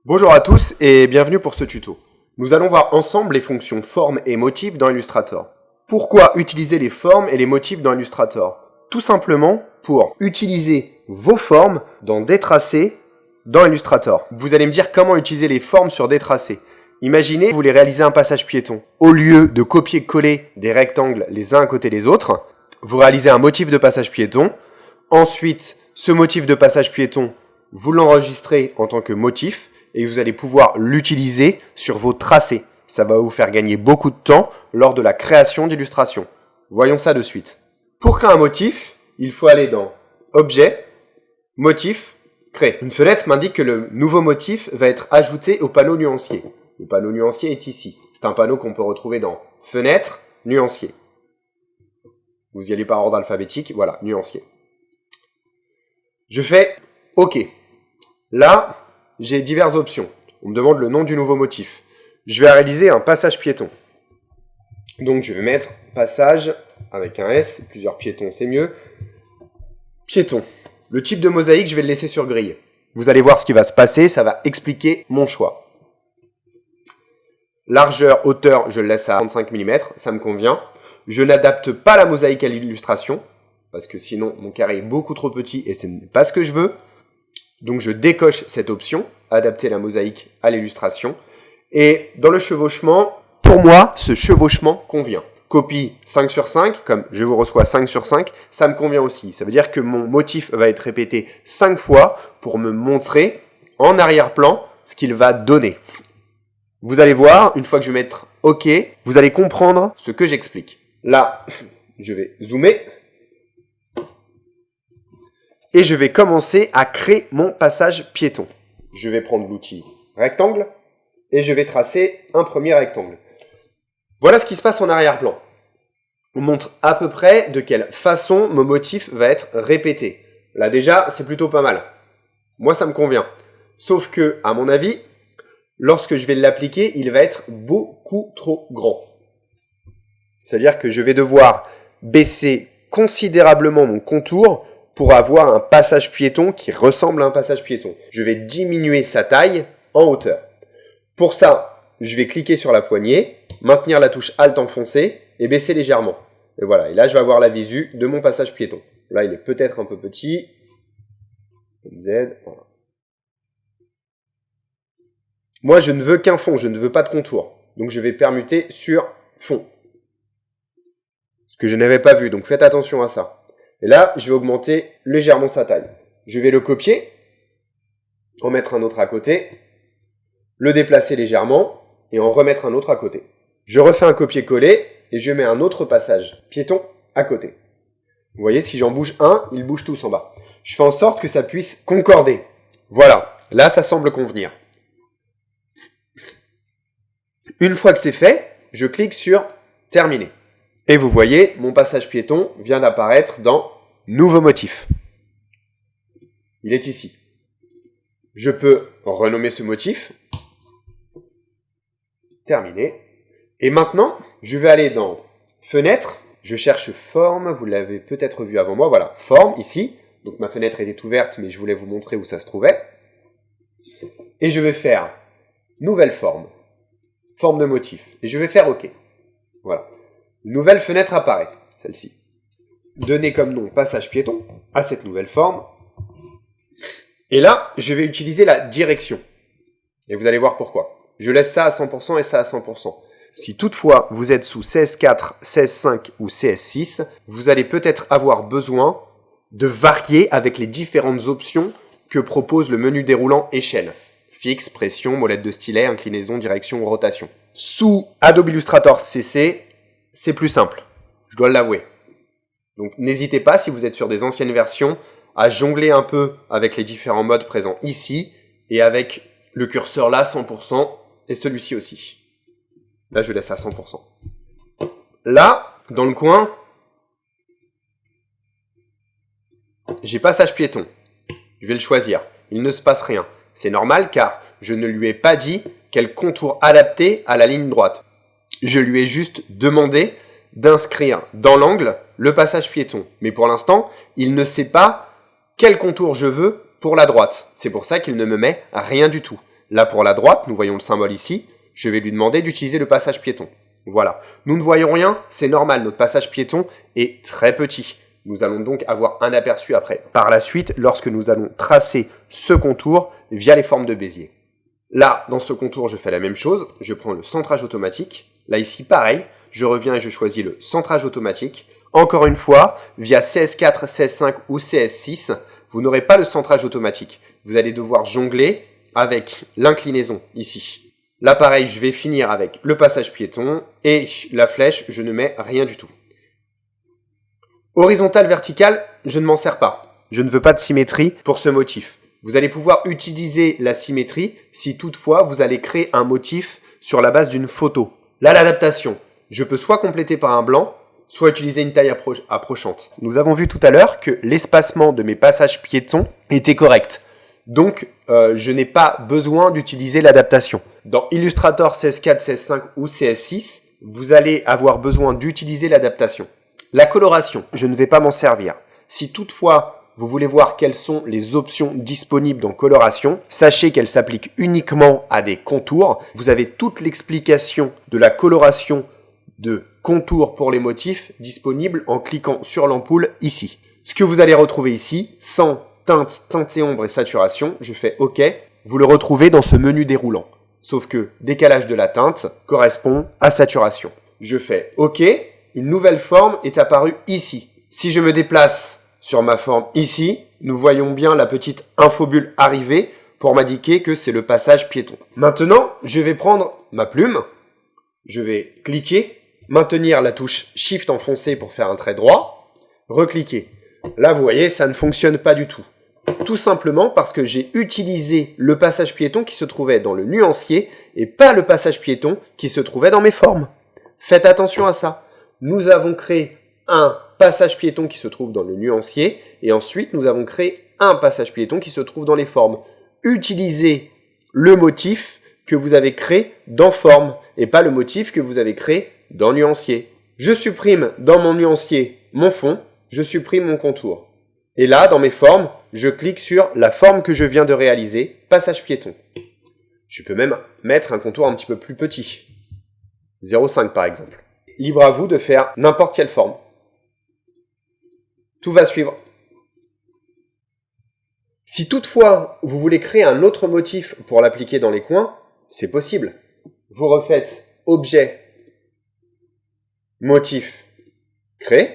Bonjour à tous et bienvenue pour ce tuto. Nous allons voir ensemble les fonctions forme et motif dans Illustrator. Pourquoi utiliser les formes et les motifs dans Illustrator? Tout simplement pour utiliser vos formes dans des tracés dans Illustrator. Vous allez me dire comment utiliser les formes sur des tracés. Imaginez, vous voulez réaliser un passage piéton. Au lieu de copier-coller des rectangles les uns à côté des autres, vous réalisez un motif de passage piéton. Ensuite, ce motif de passage piéton, vous l'enregistrez en tant que motif et vous allez pouvoir l'utiliser sur vos tracés. Ça va vous faire gagner beaucoup de temps lors de la création d'illustrations. Voyons ça de suite. Pour créer un motif, il faut aller dans Objet, Motif, Créer. Une fenêtre m'indique que le nouveau motif va être ajouté au panneau nuancier. Le panneau nuancier est ici. C'est un panneau qu'on peut retrouver dans Fenêtre, Nuancier. Vous y allez par ordre alphabétique, voilà, Nuancier. Je fais OK. Là, j'ai diverses options. On me demande le nom du nouveau motif. Je vais réaliser un passage piéton. Donc je vais mettre passage avec un S, plusieurs piétons c'est mieux. Piéton. Le type de mosaïque, je vais le laisser sur grille. Vous allez voir ce qui va se passer, ça va expliquer mon choix. Largeur, hauteur, je le laisse à 35 mm, ça me convient. Je n'adapte pas la mosaïque à l'illustration, parce que sinon mon carré est beaucoup trop petit et ce n'est pas ce que je veux. Donc je décoche cette option, adapter la mosaïque à l'illustration. Et dans le chevauchement, pour moi, ce chevauchement convient. Copie 5 sur 5, comme je vous reçois 5 sur 5, ça me convient aussi. Ça veut dire que mon motif va être répété 5 fois pour me montrer en arrière-plan ce qu'il va donner. Vous allez voir, une fois que je vais mettre OK, vous allez comprendre ce que j'explique. Là, je vais zoomer. Et je vais commencer à créer mon passage piéton. Je vais prendre l'outil rectangle et je vais tracer un premier rectangle. Voilà ce qui se passe en arrière-plan. On montre à peu près de quelle façon mon motif va être répété. Là déjà, c'est plutôt pas mal. Moi, ça me convient. Sauf que, à mon avis, lorsque je vais l'appliquer, il va être beaucoup trop grand. C'est-à-dire que je vais devoir baisser considérablement mon contour pour avoir un passage piéton qui ressemble à un passage piéton. Je vais diminuer sa taille en hauteur. Pour ça, je vais cliquer sur la poignée, maintenir la touche Alt enfoncée et baisser légèrement. Et voilà, et là je vais avoir la visu de mon passage piéton. Là il est peut-être un peu petit. Z, voilà. Moi je ne veux qu'un fond, je ne veux pas de contour. Donc je vais permuter sur fond. Ce que je n'avais pas vu, donc faites attention à ça. Et là, je vais augmenter légèrement sa taille. Je vais le copier, en mettre un autre à côté, le déplacer légèrement et en remettre un autre à côté. Je refais un copier-coller et je mets un autre passage piéton à côté. Vous voyez, si j'en bouge un, ils bougent tous en bas. Je fais en sorte que ça puisse concorder. Voilà, là ça semble convenir. Une fois que c'est fait, je clique sur Terminer. Et vous voyez, mon passage piéton vient d'apparaître dans Nouveau motif. Il est ici. Je peux renommer ce motif. Terminé. Et maintenant, je vais aller dans Fenêtre. Je cherche Forme. Vous l'avez peut-être vu avant moi. Voilà, Forme, ici. Donc ma fenêtre était ouverte, mais je voulais vous montrer où ça se trouvait. Et je vais faire Nouvelle forme. Forme de motif. Et je vais faire OK. Voilà. Une nouvelle fenêtre apparaît, celle-ci. Donner comme nom passage piéton à cette nouvelle forme. Et là, je vais utiliser la direction. Et vous allez voir pourquoi. Je laisse ça à 100% et ça à 100%. Si toutefois vous êtes sous CS4, CS5 ou CS6, vous allez peut-être avoir besoin de varier avec les différentes options que propose le menu déroulant échelle. Fixe, pression, molette de stylet, inclinaison, direction ou rotation. Sous Adobe Illustrator CC, c'est plus simple, je dois l'avouer. Donc n'hésitez pas, si vous êtes sur des anciennes versions, à jongler un peu avec les différents modes présents ici, et avec le curseur là, 100%, et celui-ci aussi. Là, je laisse à 100%. Là, dans le coin, j'ai passage piéton. Je vais le choisir. Il ne se passe rien. C'est normal car je ne lui ai pas dit quel contour adapté à la ligne droite. Je lui ai juste demandé d'inscrire dans l'angle le passage piéton. Mais pour l'instant, il ne sait pas quel contour je veux pour la droite. C'est pour ça qu'il ne me met rien du tout. Là, pour la droite, nous voyons le symbole ici, je vais lui demander d'utiliser le passage piéton. Voilà. Nous ne voyons rien, c'est normal, notre passage piéton est très petit. Nous allons donc avoir un aperçu après. Par la suite, lorsque nous allons tracer ce contour via les formes de Bézier. Là, dans ce contour, je fais la même chose. Je prends le centrage automatique. Là, ici, pareil. Je reviens et je choisis le centrage automatique. Encore une fois, via CS4, CS5 ou CS6, vous n'aurez pas le centrage automatique. Vous allez devoir jongler avec l'inclinaison ici. Là, pareil, je vais finir avec le passage piéton et la flèche, je ne mets rien du tout. Horizontal, vertical, je ne m'en sers pas. Je ne veux pas de symétrie pour ce motif. Vous allez pouvoir utiliser la symétrie si toutefois vous allez créer un motif sur la base d'une photo. Là, l'adaptation. Je peux soit compléter par un blanc, soit utiliser une taille approchante. Nous avons vu tout à l'heure que l'espacement de mes passages piétons était correct. Donc, je n'ai pas besoin d'utiliser l'adaptation. Dans Illustrator CS4, CS5 ou CS6, vous allez avoir besoin d'utiliser l'adaptation. La coloration, je ne vais pas m'en servir. Si toutefois, vous voulez voir quelles sont les options disponibles dans coloration, sachez qu'elles s'appliquent uniquement à des contours. Vous avez toute l'explication de la coloration de contours pour les motifs disponible en cliquant sur l'ampoule ici. Ce que vous allez retrouver ici, sans teinte, teinte et ombre et saturation, je fais OK, vous le retrouvez dans ce menu déroulant. Sauf que décalage de la teinte correspond à saturation. Je fais OK, une nouvelle forme est apparue ici. Si je me déplace sur ma forme ici, nous voyons bien la petite infobulle arriver pour m'indiquer que c'est le passage piéton. Maintenant, je vais prendre ma plume, je vais cliquer, maintenir la touche Shift enfoncée pour faire un trait droit, recliquer. Là, vous voyez, ça ne fonctionne pas du tout. Tout simplement parce que j'ai utilisé le passage piéton qui se trouvait dans le nuancier et pas le passage piéton qui se trouvait dans mes formes. Faites attention à ça. Nous avons créé un passage piéton qui se trouve dans le nuancier et ensuite nous avons créé un passage piéton qui se trouve dans les formes. Utilisez le motif que vous avez créé dans forme et pas le motif que vous avez créé dans nuancier. Je supprime dans mon nuancier mon fond, je supprime mon contour. Et là, dans mes formes, je clique sur la forme que je viens de réaliser, passage piéton. Je peux même mettre un contour un petit peu plus petit, 0,5 par exemple. Libre à vous de faire n'importe quelle forme. Tout va suivre. Si toutefois, vous voulez créer un autre motif pour l'appliquer dans les coins, c'est possible. Vous refaites objet, motif, créer.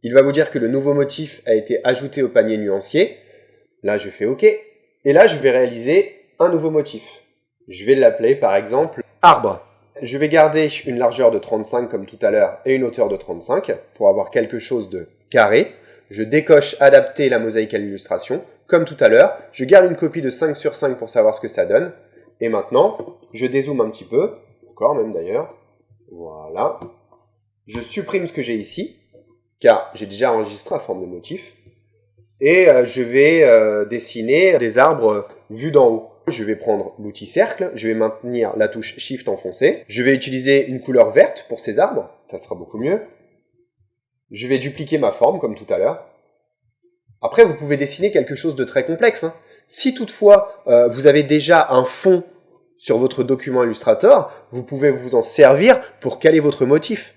Il va vous dire que le nouveau motif a été ajouté au panier nuancier. Là, je fais OK. Et là, je vais réaliser un nouveau motif. Je vais l'appeler par exemple arbre. Je vais garder une largeur de 35 comme tout à l'heure et une hauteur de 35 pour avoir quelque chose de carré. Je décoche adapter la mosaïque à l'illustration. Comme tout à l'heure, je garde une copie de 5 sur 5 pour savoir ce que ça donne. Et maintenant, je dézoome un petit peu, encore même d'ailleurs. Voilà. Je supprime ce que j'ai ici, car j'ai déjà enregistré en forme de motif. Et je vais dessiner des arbres vus d'en haut. Je vais prendre l'outil cercle, je vais maintenir la touche Shift enfoncée. Je vais utiliser une couleur verte pour ces arbres, ça sera beaucoup mieux. Je vais dupliquer ma forme comme tout à l'heure. Après, vous pouvez dessiner quelque chose de très complexe. Si toutefois, vous avez déjà un fond sur votre document Illustrator, vous pouvez vous en servir pour caler votre motif.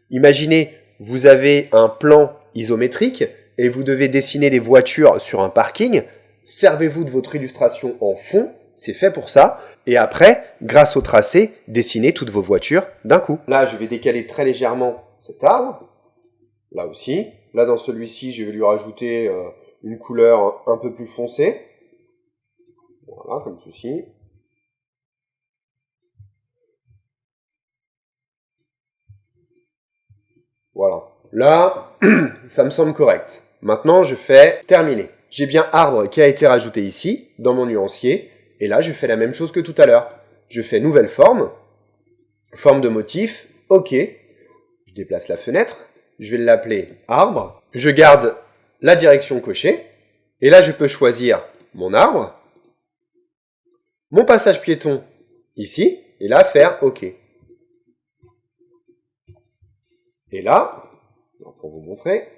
Imaginez, vous avez un plan isométrique et vous devez dessiner des voitures sur un parking. Servez-vous de votre illustration en fond, c'est fait pour ça. Et après, grâce au tracé, dessinez toutes vos voitures d'un coup. Là, je vais décaler très légèrement cet arbre. Là aussi. Là, dans celui-ci, je vais lui rajouter une couleur un peu plus foncée. Voilà, comme ceci. Voilà. Là, ça me semble correct. Maintenant, je fais terminer. J'ai bien arbre qui a été rajouté ici, dans mon nuancier. Et là, je fais la même chose que tout à l'heure. Je fais nouvelle forme, forme de motif, OK. Je déplace la fenêtre. Je vais l'appeler arbre. Je garde la direction cochée. Et là, je peux choisir mon arbre, mon passage piéton ici, et là, faire OK. Et là, pour vous montrer,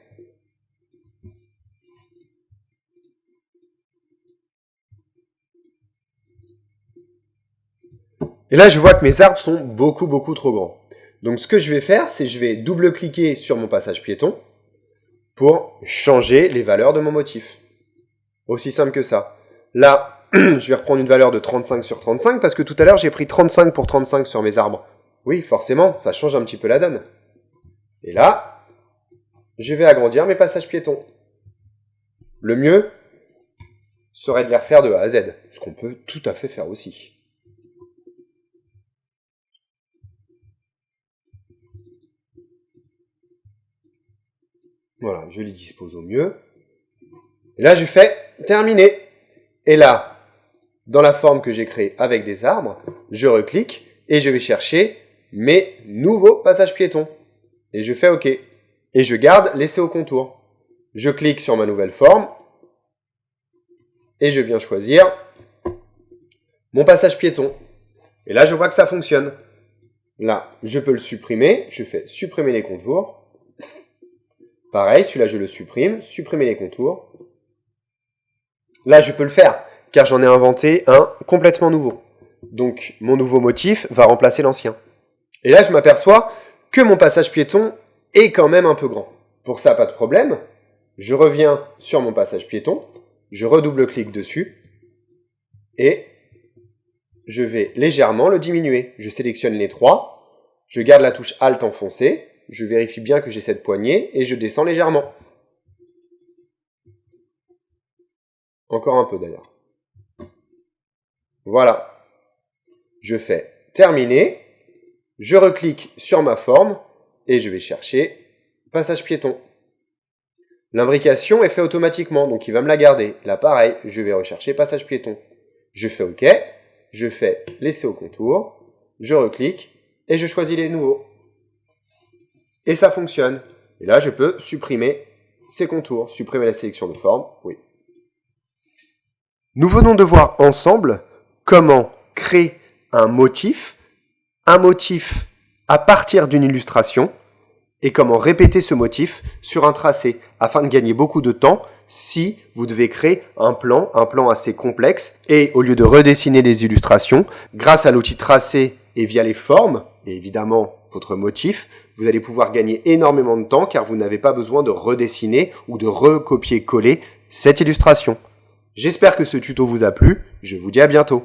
Et là, je vois que mes arbres sont beaucoup trop grands. Donc ce que je vais faire, c'est que je vais double-cliquer sur mon passage piéton pour changer les valeurs de mon motif. Aussi simple que ça. Là, je vais reprendre une valeur de 35 sur 35 parce que tout à l'heure, j'ai pris 35 pour 35 sur mes arbres. Oui, forcément, ça change un petit peu la donne. Et là, je vais agrandir mes passages piétons. Le mieux serait de les refaire de A à Z, ce qu'on peut tout à fait faire aussi. Voilà, je les dispose au mieux. Et là, je fais terminer. Et là, dans la forme que j'ai créée avec des arbres, je reclique et je vais chercher mes nouveaux passages piétons. Et je fais OK. Et je garde laisser au contour. Je clique sur ma nouvelle forme et je viens choisir mon passage piéton. Et là, je vois que ça fonctionne. Là, je peux le supprimer. Je fais supprimer les contours. Pareil, celui-là, je le supprime. Supprimer les contours. Là, je peux le faire, car j'en ai inventé un complètement nouveau. Donc, mon nouveau motif va remplacer l'ancien. Et là, je m'aperçois que mon passage piéton est quand même un peu grand. Pour ça, pas de problème. Je reviens sur mon passage piéton. Je redouble-clique dessus. Et je vais légèrement le diminuer. Je sélectionne les trois. Je garde la touche Alt enfoncée. Je vérifie bien que j'ai cette poignée et je descends légèrement. Encore un peu d'ailleurs. Voilà. Je fais terminer. Je reclique sur ma forme et je vais chercher passage piéton. L'imbrication est faite automatiquement, donc il va me la garder. Là, pareil, je vais rechercher passage piéton. Je fais OK. Je fais laisser au contour. Je reclique et je choisis les nouveaux. Et ça fonctionne. Et là, je peux supprimer ces contours, supprimer la sélection de forme. Oui. Nous venons de voir ensemble comment créer un motif à partir d'une illustration et comment répéter ce motif sur un tracé afin de gagner beaucoup de temps si vous devez créer un plan assez complexe et au lieu de redessiner les illustrations, grâce à l'outil tracé et via les formes et évidemment votre motif, vous allez pouvoir gagner énormément de temps car vous n'avez pas besoin de redessiner ou de recopier-coller cette illustration. J'espère que ce tuto vous a plu, je vous dis à bientôt.